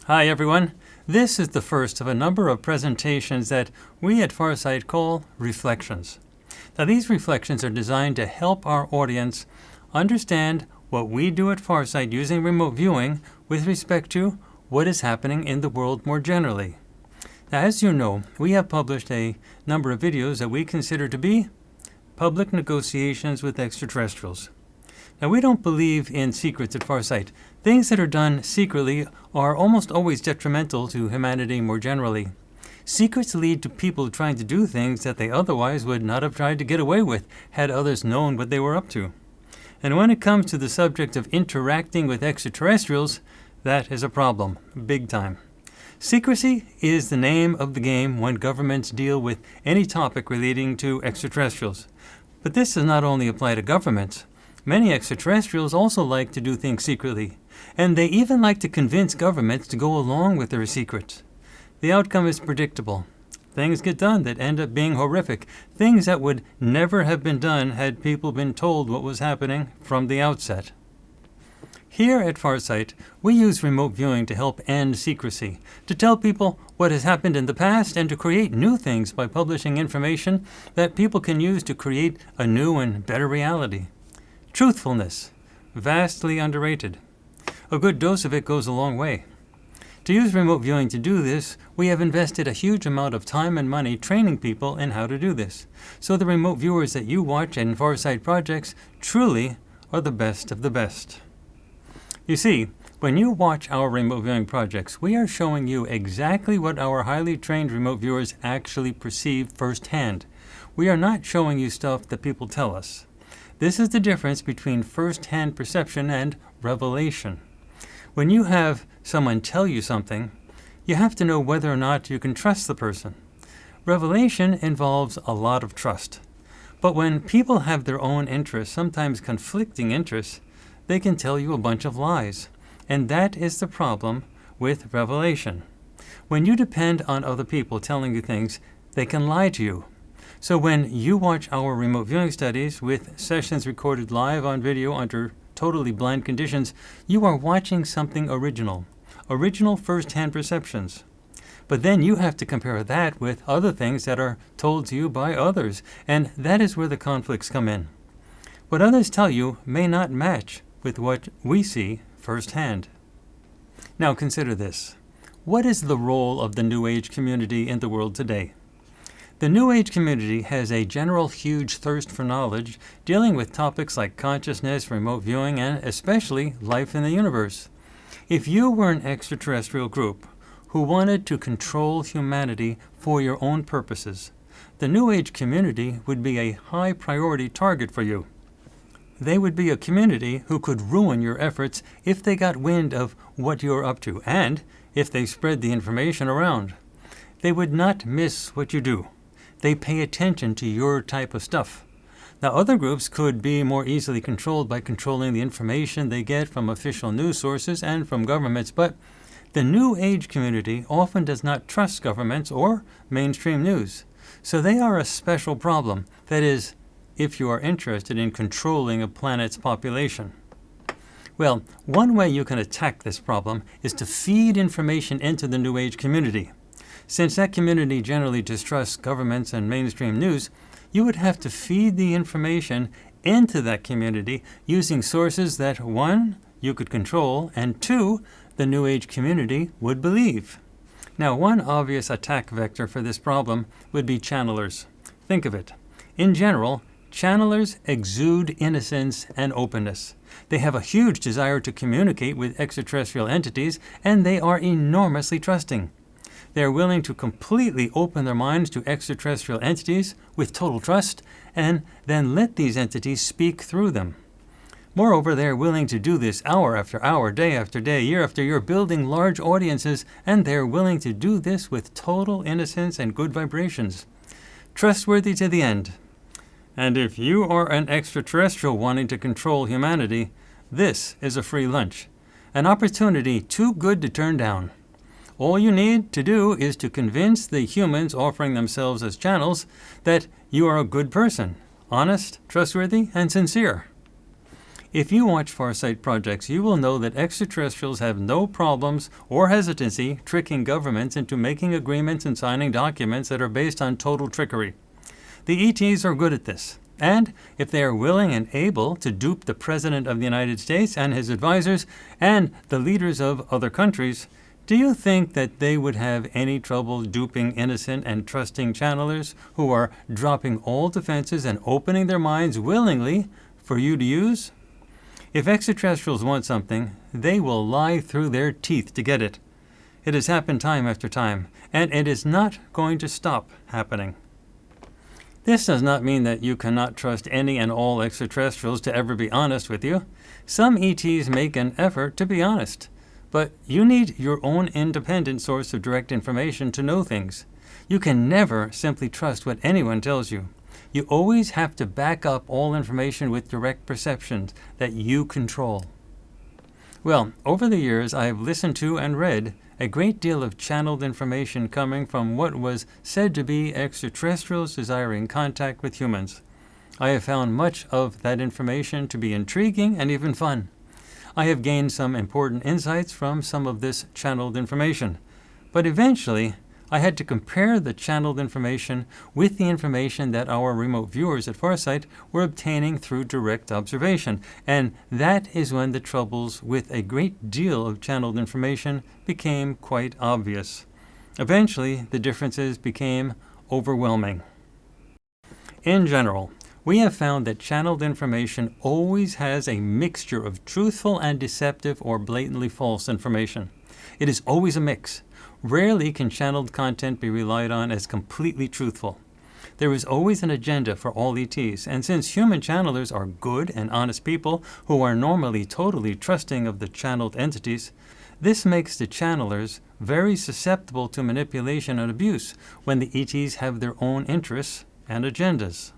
Hi everyone. This is the first of a number of presentations that we at Farsight call Reflections. Now these reflections are designed to help our audience understand what we do at Farsight using remote viewing with respect to what is happening in the world more generally. Now as you know, we have published a number of videos that we consider to be public negotiations with extraterrestrials. Now, we don't believe in secrets at Farsight. Things that are done secretly are almost always detrimental to humanity more generally. Secrets lead to people trying to do things that they otherwise would not have tried to get away with had others known what they were up to. And when it comes to the subject of interacting with extraterrestrials, that is a problem, big time. Secrecy is the name of the game when governments deal with any topic relating to extraterrestrials. But this does not only apply to governments. Many extraterrestrials also like to do things secretly, and they even like to convince governments to go along with their secrets. The outcome is predictable. Things get done that end up being horrific, things that would never have been done had people been told what was happening from the outset. Here at Farsight, we use remote viewing to help end secrecy, to tell people what has happened in the past, and to create new things by publishing information that people can use to create a new and better reality. Truthfulness, vastly underrated. A good dose of it goes a long way. To use remote viewing to do this, we have invested a huge amount of time and money training people in how to do this. So the remote viewers that you watch in Farsight projects truly are the best of the best. You see, when you watch our remote viewing projects, we are showing you exactly what our highly trained remote viewers actually perceive firsthand. We are not showing you stuff that people tell us. This is the difference between first-hand perception and revelation. When you have someone tell you something, you have to know whether or not you can trust the person. Revelation involves a lot of trust. But when people have their own interests, sometimes conflicting interests, they can tell you a bunch of lies. And that is the problem with revelation. When you depend on other people telling you things, they can lie to you. So when you watch our remote viewing studies with sessions recorded live on video under totally blind conditions, you are watching something original first-hand perceptions. But then you have to compare that with other things that are told to you by others, and that is where the conflicts come in. What others tell you may not match with what we see firsthand. Now consider this. What is the role of the New Age community in the world today? The New Age community has a general huge thirst for knowledge, dealing with topics like consciousness, remote viewing, and especially life in the universe. If you were an extraterrestrial group who wanted to control humanity for your own purposes, the New Age community would be a high priority target for you. They would be a community who could ruin your efforts if they got wind of what you're up to, and if they spread the information around. They would not miss what you do. They pay attention to your type of stuff. Now, other groups could be more easily controlled by controlling the information they get from official news sources and from governments, but the New Age community often does not trust governments or mainstream news. So they are a special problem. That is, if you are interested in controlling a planet's population. Well, one way you can attack this problem is to feed information into the New Age community. Since that community generally distrusts governments and mainstream news, you would have to feed the information into that community using sources that, one, you could control, and two, the New Age community would believe. Now, one obvious attack vector for this problem would be channelers. Think of it. In general, channelers exude innocence and openness. They have a huge desire to communicate with extraterrestrial entities, and they are enormously trusting. They are willing to completely open their minds to extraterrestrial entities with total trust, and then let these entities speak through them. Moreover, they are willing to do this hour after hour, day after day, year after year, building large audiences, and they are willing to do this with total innocence and good vibrations. Trustworthy to the end. And if you are an extraterrestrial wanting to control humanity, this is a free lunch. An opportunity too good to turn down. All you need to do is to convince the humans offering themselves as channels that you are a good person, honest, trustworthy, and sincere. If you watch Farsight projects, you will know that extraterrestrials have no problems or hesitancy tricking governments into making agreements and signing documents that are based on total trickery. The ETs are good at this, and if they are willing and able to dupe the President of the United States and his advisors and the leaders of other countries, do you think that they would have any trouble duping innocent and trusting channelers who are dropping all defenses and opening their minds willingly for you to use? If extraterrestrials want something, they will lie through their teeth to get it. It has happened time after time, and it is not going to stop happening. This does not mean that you cannot trust any and all extraterrestrials to ever be honest with you. Some ETs make an effort to be honest, but you need your own independent source of direct information to know things. You can never simply trust what anyone tells you. You always have to back up all information with direct perceptions that you control. Well, over the years, I have listened to and read a great deal of channeled information coming from what was said to be extraterrestrials desiring contact with humans. I have found much of that information to be intriguing and even fun. I have gained some important insights from some of this channeled information, but eventually I had to compare the channeled information with the information that our remote viewers at Farsight were obtaining through direct observation, and that is when the troubles with a great deal of channeled information became quite obvious. Eventually, the differences became overwhelming. In general, we have found that channeled information always has a mixture of truthful and deceptive or blatantly false information. It is always a mix. Rarely can channeled content be relied on as completely truthful. There is always an agenda for all ETs, and since human channelers are good and honest people who are normally totally trusting of the channeled entities, this makes the channelers very susceptible to manipulation and abuse when the ETs have their own interests and agendas.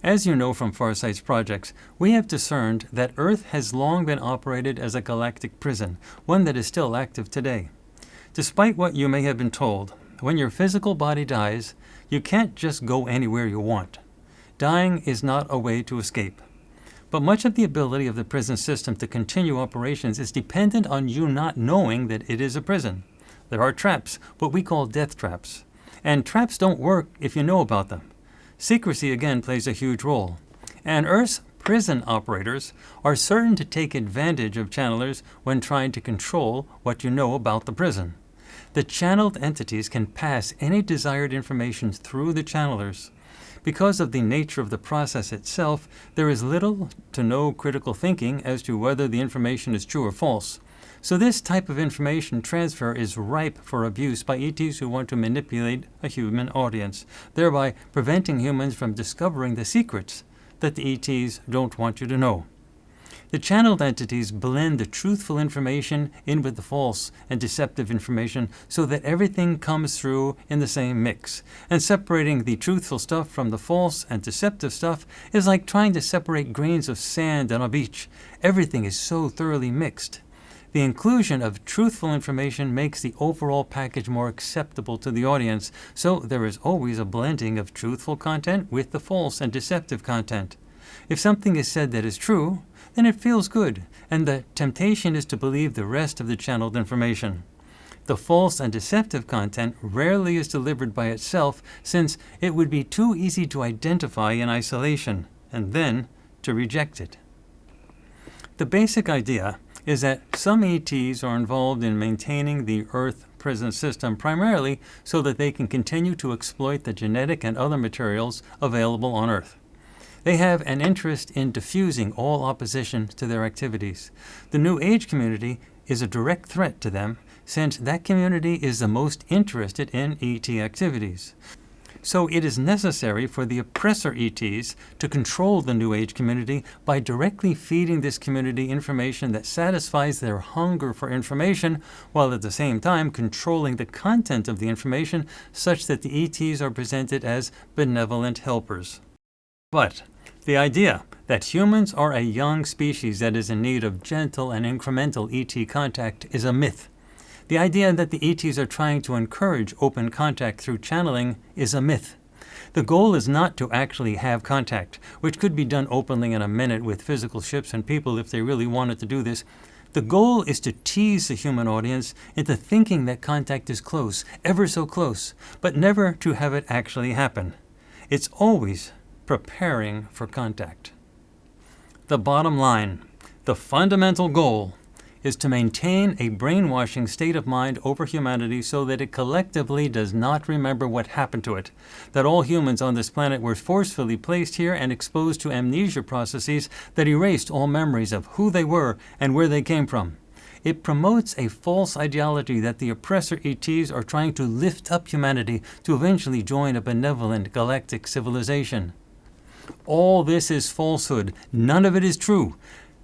As you know from Farsight's projects, we have discerned that Earth has long been operated as a galactic prison, one that is still active today. Despite what you may have been told, when your physical body dies, you can't just go anywhere you want. Dying is not a way to escape. But much of the ability of the prison system to continue operations is dependent on you not knowing that it is a prison. There are traps, what we call death traps. And traps don't work if you know about them. Secrecy again plays a huge role. And Earth's prison operators are certain to take advantage of channelers when trying to control what you know about the prison. The channeled entities can pass any desired information through the channelers. Because of the nature of the process itself, there is little to no critical thinking as to whether the information is true or false. So this type of information transfer is ripe for abuse by ETs who want to manipulate a human audience, thereby preventing humans from discovering the secrets that the ETs don't want you to know. The channeled entities blend the truthful information in with the false and deceptive information so that everything comes through in the same mix. And separating the truthful stuff from the false and deceptive stuff is like trying to separate grains of sand on a beach. Everything is so thoroughly mixed. The inclusion of truthful information makes the overall package more acceptable to the audience, so there is always a blending of truthful content with the false and deceptive content. If something is said that is true, then it feels good, and the temptation is to believe the rest of the channeled information. The false and deceptive content rarely is delivered by itself, since it would be too easy to identify in isolation, and then to reject it. The basic idea is that some ETs are involved in maintaining the Earth prison system primarily so that they can continue to exploit the genetic and other materials available on Earth. They have an interest in diffusing all opposition to their activities. The New Age community is a direct threat to them, since that community is the most interested in ET activities. So it is necessary for the oppressor ETs to control the New Age community by directly feeding this community information that satisfies their hunger for information, while at the same time controlling the content of the information such that the ETs are presented as benevolent helpers. But the idea that humans are a young species that is in need of gentle and incremental ET contact is a myth. The idea that the ETs are trying to encourage open contact through channeling is a myth. The goal is not to actually have contact, which could be done openly in a minute with physical ships and people if they really wanted to do this. The goal is to tease the human audience into thinking that contact is close, ever so close, but never to have it actually happen. It's always preparing for contact. The bottom line, the fundamental goal, is to maintain a brainwashing state of mind over humanity so that it collectively does not remember what happened to it, that all humans on this planet were forcefully placed here and exposed to amnesia processes that erased all memories of who they were and where they came from. It promotes a false ideology that the oppressor ETs are trying to lift up humanity to eventually join a benevolent galactic civilization. All this is falsehood. None of it is true.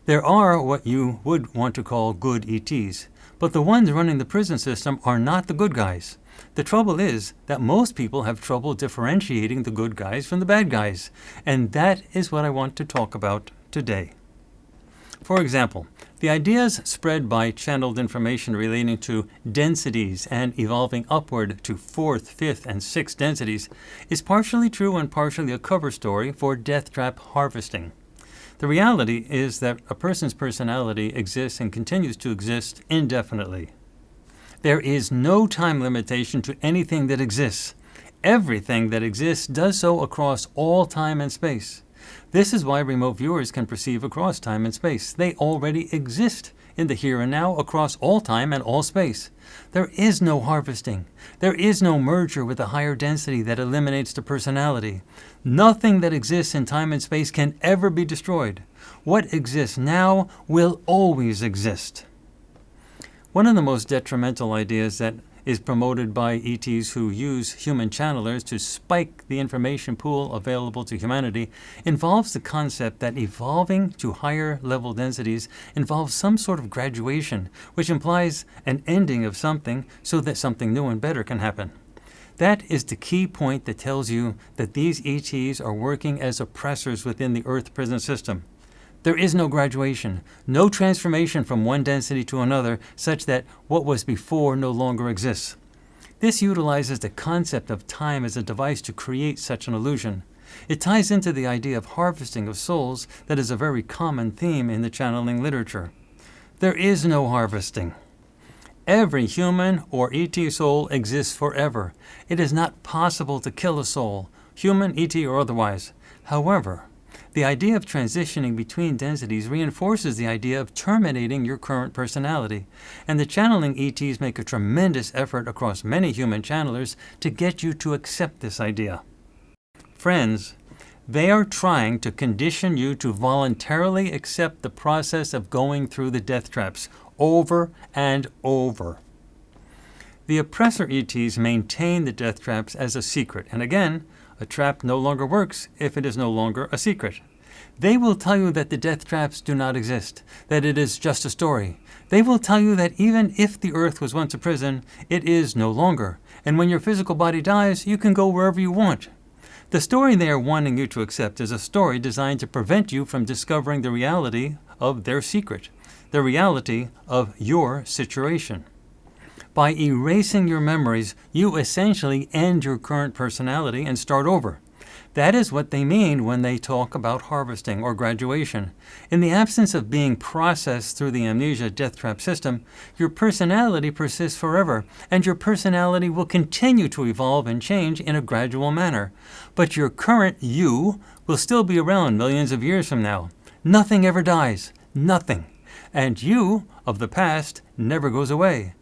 There are what you would want to call good ETs, but the ones running the prison system are not the good guys. The trouble is that most people have trouble differentiating the good guys from the bad guys, and that is what I want to talk about today. For example, the ideas spread by channeled information relating to densities and evolving upward to 4th, 5th, and 6th densities is partially true and partially a cover story for death trap harvesting. The reality is that a person's personality exists and continues to exist indefinitely. There is no time limitation to anything that exists. Everything that exists does so across all time and space. This is why remote viewers can perceive across time and space. They already exist in the here and now across all time and all space. There is no harvesting. There is no merger with a higher density that eliminates the personality. Nothing that exists in time and space can ever be destroyed. What exists now will always exist. One of the most detrimental ideas that is promoted by ETs who use human channelers to spike the information pool available to humanity involves the concept that evolving to higher level densities involves some sort of graduation, which implies an ending of something so that something new and better can happen. That is the key point that tells you that these ETs are working as oppressors within the Earth prison system. There is no graduation, no transformation from one density to another such that what was before no longer exists. This utilizes the concept of time as a device to create such an illusion. It ties into the idea of harvesting of souls that is a very common theme in the channeling literature. There is no harvesting. Every human or ET soul exists forever. It is not possible to kill a soul, human, ET, or otherwise. However, the idea of transitioning between densities reinforces the idea of terminating your current personality, and the channeling ETs make a tremendous effort across many human channelers to get you to accept this idea. Friends, they are trying to condition you to voluntarily accept the process of going through the death traps over and over. The oppressor ETs maintain the death traps as a secret, and again, a trap no longer works if it is no longer a secret. They will tell you that the death traps do not exist, that it is just a story. They will tell you that even if the Earth was once a prison, it is no longer, and when your physical body dies, you can go wherever you want. The story they are wanting you to accept is a story designed to prevent you from discovering the reality of their secret, the reality of your situation. By erasing your memories, you essentially end your current personality and start over. That is what they mean when they talk about harvesting or graduation. In the absence of being processed through the amnesia death trap system, your personality persists forever, and your personality will continue to evolve and change in a gradual manner. But your current you will still be around millions of years from now. Nothing ever dies. Nothing. And you of the past never goes away.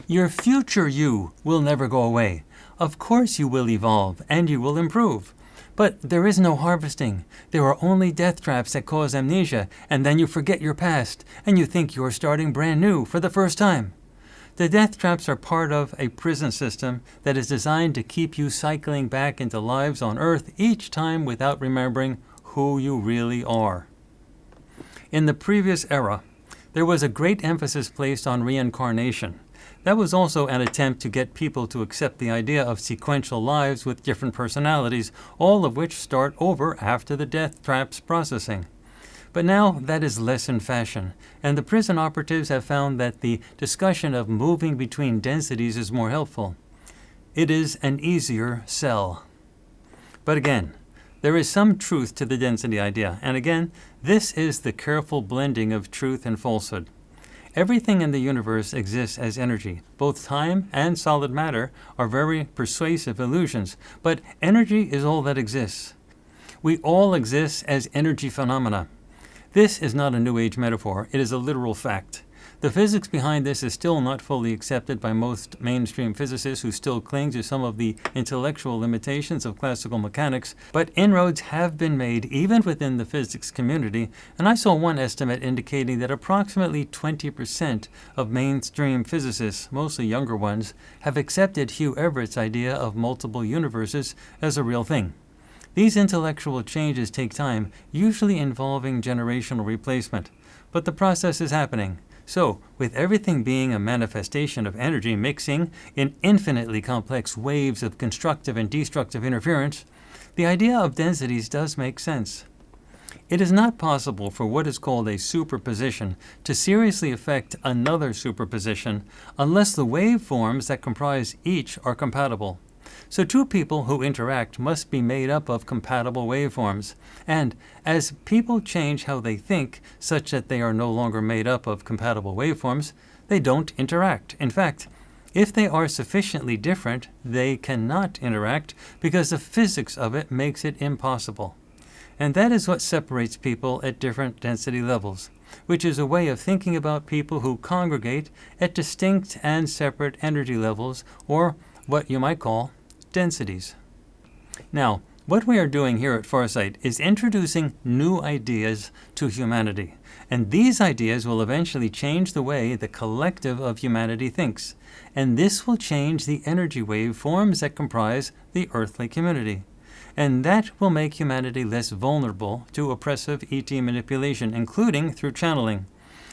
Your future you will never go away. Of course you will evolve and you will improve. But there is no harvesting. There are only death traps that cause amnesia, and then you forget your past, and you think you are starting brand new for the first time. The death traps are part of a prison system that is designed to keep you cycling back into lives on Earth each time without remembering who you really are. In the previous era, there was a great emphasis placed on reincarnation. That was also an attempt to get people to accept the idea of sequential lives with different personalities, all of which start over after the death traps processing. But now that is less in fashion, and the prison operatives have found that the discussion of moving between densities is more helpful. It is an easier sell. But again, there is some truth to the density idea, and again, this is the careful blending of truth and falsehood. Everything in the universe exists as energy. Both time and solid matter are very persuasive illusions, but energy is all that exists. We all exist as energy phenomena. This is not a New Age metaphor, it is a literal fact. The physics behind this is still not fully accepted by most mainstream physicists who still cling to some of the intellectual limitations of classical mechanics, but inroads have been made even within the physics community, and I saw one estimate indicating that approximately 20% of mainstream physicists, mostly younger ones, have accepted Hugh Everett's idea of multiple universes as a real thing. These intellectual changes take time, usually involving generational replacement, but the process is happening. So, with everything being a manifestation of energy mixing in infinitely complex waves of constructive and destructive interference, the idea of densities does make sense. It is not possible for what is called a superposition to seriously affect another superposition unless the waveforms that comprise each are compatible. So two people who interact must be made up of compatible waveforms, and as people change how they think such that they are no longer made up of compatible waveforms, they don't interact. In fact, if they are sufficiently different, they cannot interact because the physics of it makes it impossible. And that is what separates people at different density levels, which is a way of thinking about people who congregate at distinct and separate energy levels, or what you might call densities. Now, what we are doing here at Farsight is introducing new ideas to humanity, and these ideas will eventually change the way the collective of humanity thinks, and this will change the energy wave forms that comprise the earthly community. And that will make humanity less vulnerable to oppressive ET manipulation, including through channeling.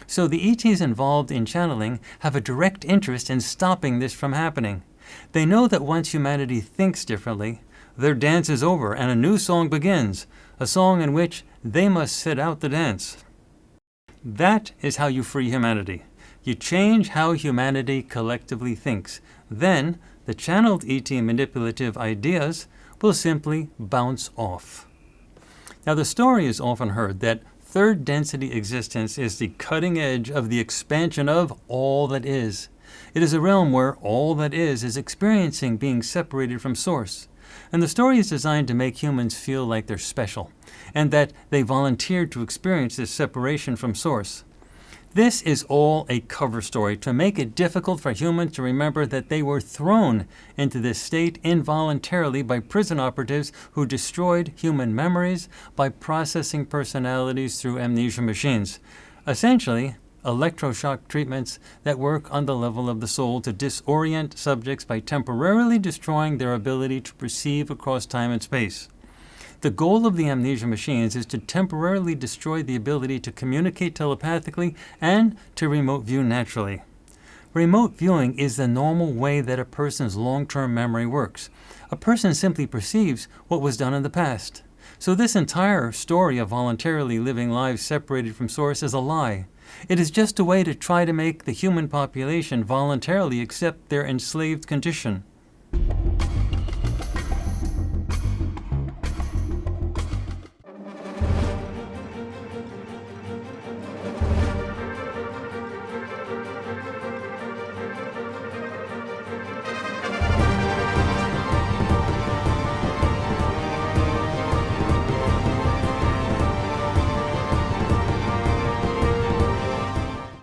So the ETs involved in channeling have a direct interest in stopping this from happening. They know that once humanity thinks differently, their dance is over and a new song begins, a song in which they must sit out the dance. That is how you free humanity. You change how humanity collectively thinks. Then, the channeled ET manipulative ideas will simply bounce off. Now, the story is often heard that third density existence is the cutting edge of the expansion of all that is. It is a realm where all that is experiencing being separated from source. And the story is designed to make humans feel like they're special, and that they volunteered to experience this separation from source. This is all a cover story to make it difficult for humans to remember that they were thrown into this state involuntarily by prison operatives who destroyed human memories by processing personalities through amnesia machines. Essentially, electroshock treatments that work on the level of the soul to disorient subjects by temporarily destroying their ability to perceive across time and space. The goal of the amnesia machines is to temporarily destroy the ability to communicate telepathically and to remote view naturally. Remote viewing is the normal way that a person's long-term memory works. A person simply perceives what was done in the past. So this entire story of voluntarily living lives separated from source is a lie. It is just a way to try to make the human population voluntarily accept their enslaved condition.